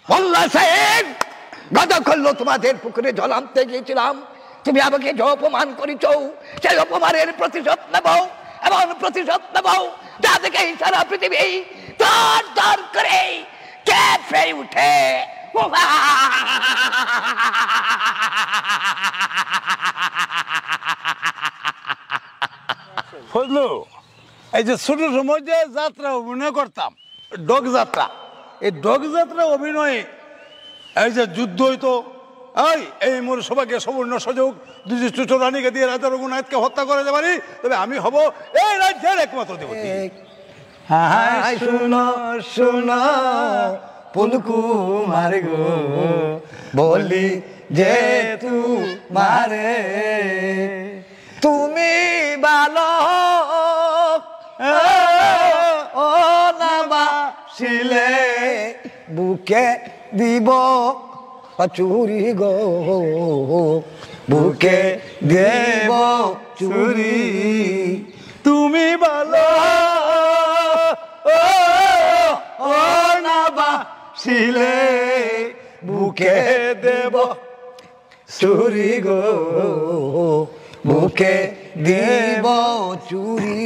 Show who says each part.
Speaker 1: মোল্লা সাহেব, গতকাল তোমাদের পুকুরে জল আনতে গিয়েছিলাম, তুমি আমাকে যে অপমান করেছ সেই অপমানের প্রতিশোধ নেব, এমন প্রতিশোধ নেব যা থেকে সারা পৃথিবী তার তার করে কেঁপে উঠে।
Speaker 2: ফজলু, এই যে ছোট সময় যে যাত্রা অভিনয় করতাম, ডগ যাত্রা, এই ডগ যাত্রা অভিনয়ে এই যে যুদ্ধ হইতো, এই মোর সবাইকে সবর্ণ সুযোগ দুর্য রানীকে দিয়ে রাজা রঘুনাথকে হত্যা করে যেতে পারি, তবে আমি হব এই রাজ্যের একমাত্র দেবতী।
Speaker 1: শুনো শুনো পুলকুমার গো, বলি যে মারে তুমি ভালো ও না বাসিলে বুকে দিব চুরি গো, বুকে দেব চুরি। তুমি ভালো ও না বাসিলে বুকে দেব চুরি গো, বুকে দেব চুরি।